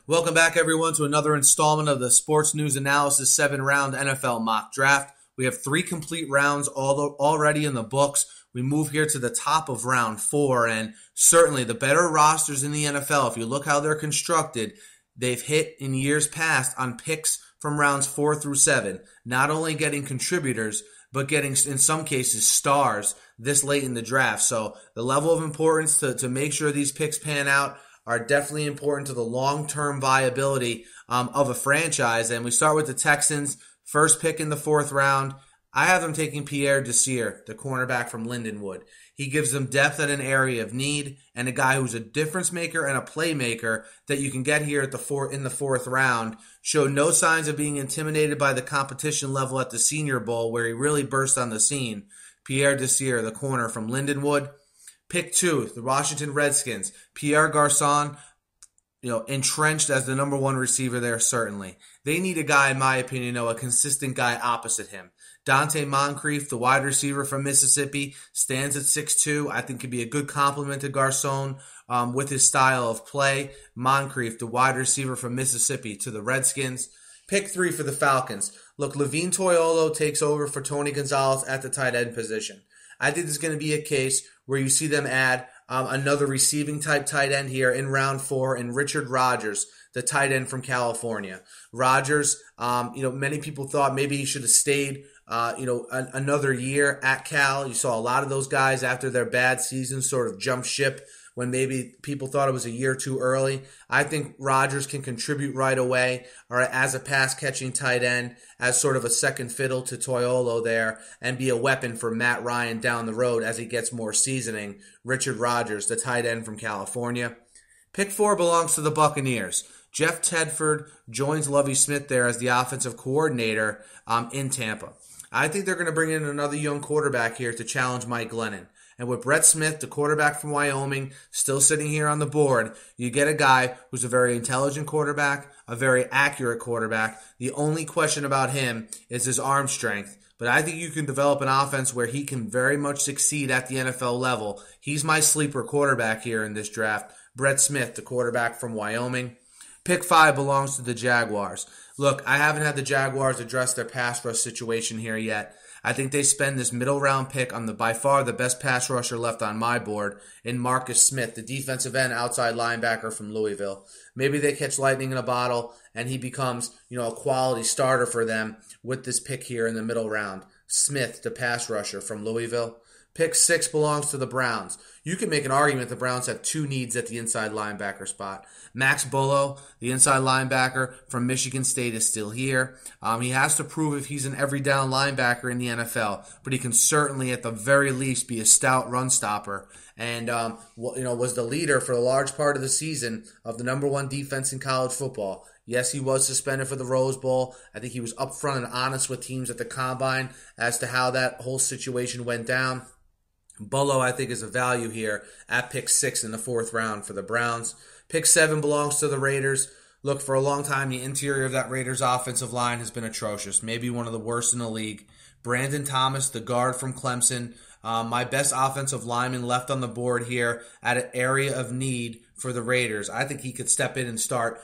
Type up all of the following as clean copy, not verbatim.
Welcome back, everyone, to another installment of the Sports News Analysis 7-round NFL mock draft. We have 3 complete rounds already in the books. We move here to the top of round 4, and certainly the better rosters in the NFL, if you look how they're constructed, they've hit in years past on picks from rounds 4 through 7, not only getting contributors, but getting, in some cases, stars this late in the draft. So the level of importance to make sure these picks pan out are definitely important to the long-term viability of a franchise. And we start with the Texans, first pick in the 4th round. I have them taking Pierre, Desir, the cornerback from Lindenwood. He gives them depth at an area of need and a guy who's a difference maker and a playmaker that you can get here at in the 4th round. Showed no signs of being intimidated by the competition level at the Senior Bowl, where he really burst on the scene. Pierre Desir, the corner from Lindenwood. Pick 2, the Washington Redskins. Pierre Garçon, entrenched as the number 1 receiver there, certainly. They need a guy, in my opinion, a consistent guy opposite him. Donte Moncrief, the wide receiver from Mississippi, stands at 6'2". I think could be a good complement to Garçon with his style of play. Moncrief, the wide receiver from Mississippi, to the Redskins. Pick 3 for the Falcons. Look, Levine Toilolo takes over for Tony Gonzalez at the tight end position. I think there's going to be a case where you see them add another receiving type tight end here in round 4 in Richard Rodgers, the tight end from California. Rodgers, many people thought maybe he should have stayed, another year at Cal. You saw a lot of those guys after their bad season sort of jump ship when maybe people thought it was a year too early. I think Rodgers can contribute right away, or as a pass-catching tight end, as sort of a second fiddle to Toilolo there, and be a weapon for Matt Ryan down the road as he gets more seasoning. Richard Rodgers, the tight end from California. Pick 4 belongs to the Buccaneers. Jeff Tedford joins Lovie Smith there as the offensive coordinator in Tampa. I think they're going to bring in another young quarterback here to challenge Mike Glennon. And with Brett Smith, the quarterback from Wyoming, still sitting here on the board, you get a guy who's a very intelligent quarterback, a very accurate quarterback. The only question about him is his arm strength. But I think you can develop an offense where he can very much succeed at the NFL level. He's my sleeper quarterback here in this draft. Brett Smith, the quarterback from Wyoming. Pick 5 belongs to the Jaguars. Look, I haven't had the Jaguars address their pass rush situation here yet. I think they spend this middle round pick on by far the best pass rusher left on my board in Marcus Smith, the defensive end outside linebacker from Louisville. Maybe they catch lightning in a bottle and he becomes, a quality starter for them with this pick here in the middle round. Smith, the pass rusher from Louisville. Pick 6 belongs to the Browns. You can make an argument the Browns have 2 needs at the inside linebacker spot. Max Bullough, the inside linebacker from Michigan State, is still here. He has to prove if he's an every down linebacker in the NFL, but he can certainly at the very least be a stout run stopper. And was the leader for a large part of the season of the number 1 defense in college football. Yes, he was suspended for the Rose Bowl. I think he was upfront and honest with teams at the Combine as to how that whole situation went down. Bullough, I think, is a value here at pick 6 in the 4th round for the Browns. Pick 7 belongs to the Raiders. Look, for a long time, the interior of that Raiders offensive line has been atrocious, maybe one of the worst in the league. Brandon Thomas, the guard from Clemson, my best offensive lineman left on the board here at an area of need for the Raiders. I think he could step in and start,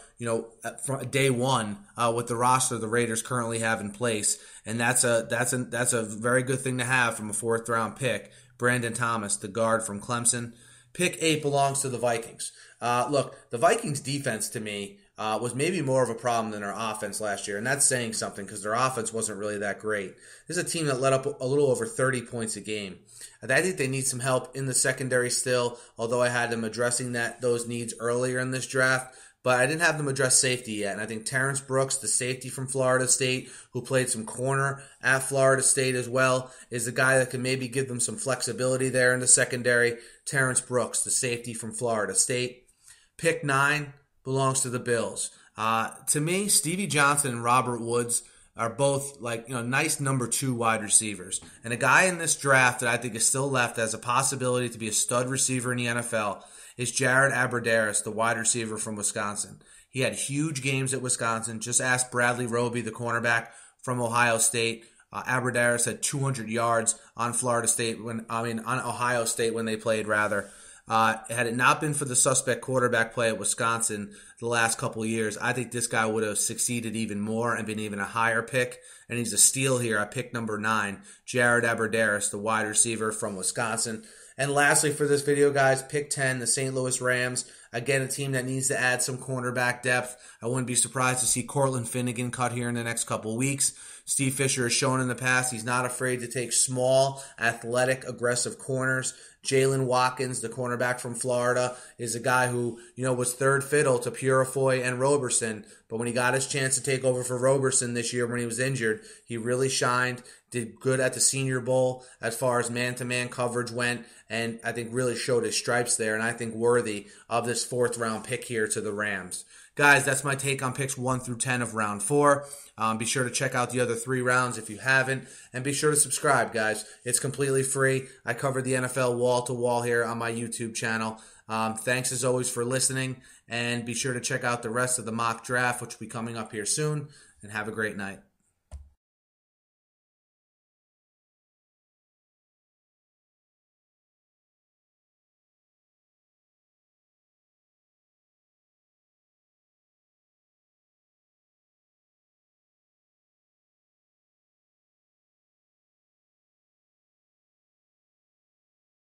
from day 1 with the roster the Raiders currently have in place, and that's a very good thing to have from a 4th round pick. Brandon Thomas, the guard from Clemson. Pick 8 belongs to the Vikings. Look, the Vikings defense to me was maybe more of a problem than their offense last year, and that's saying something because their offense wasn't really that great. This is a team that let up a little over 30 points a game. I think they need some help in the secondary still, although I had them addressing those needs earlier in this draft. But I didn't have them address safety yet. And I think Terrence Brooks, the safety from Florida State, who played some corner at Florida State as well, is the guy that can maybe give them some flexibility there in the secondary. Terrence Brooks, the safety from Florida State. Pick 9 belongs to the Bills. To me, Stevie Johnson and Robert Woods are both nice number 2 wide receivers. And a guy in this draft that I think is still left as a possibility to be a stud receiver in the NFL is Jared Abbrederis, the wide receiver from Wisconsin. He had huge games at Wisconsin. Just ask Bradley Roby, the cornerback from Ohio State. Abbrederis had 200 yards on Ohio State when they played rather. Had it not been for the suspect quarterback play at Wisconsin the last couple of years, I think this guy would have succeeded even more and been even a higher pick. And he's a steal here. I picked number 9, Jared Abbrederis, the wide receiver from Wisconsin. And lastly for this video, guys, pick 10, the St. Louis Rams. Again, a team that needs to add some cornerback depth. I wouldn't be surprised to see Cortland Finnegan cut here in the next couple of weeks. Steve Fisher has shown in the past he's not afraid to take small, athletic, aggressive corners. Jaylen Watkins, the cornerback from Florida, is a guy who, was third fiddle to Purifoy and Roberson. But when he got his chance to take over for Roberson this year when he was injured, he really shined, did good at the Senior Bowl as far as man-to-man coverage went, and I think really showed his stripes there, and I think worthy of this 4th-round pick here to the Rams. Guys, that's my take on picks 1 through 10 of round 4. Be sure to check out the other 3 rounds if you haven't. And be sure to subscribe, guys. It's completely free. I cover the NFL wall-to-wall here on my YouTube channel. Thanks, as always, for listening. And be sure to check out the rest of the mock draft, which will be coming up here soon. And have a great night.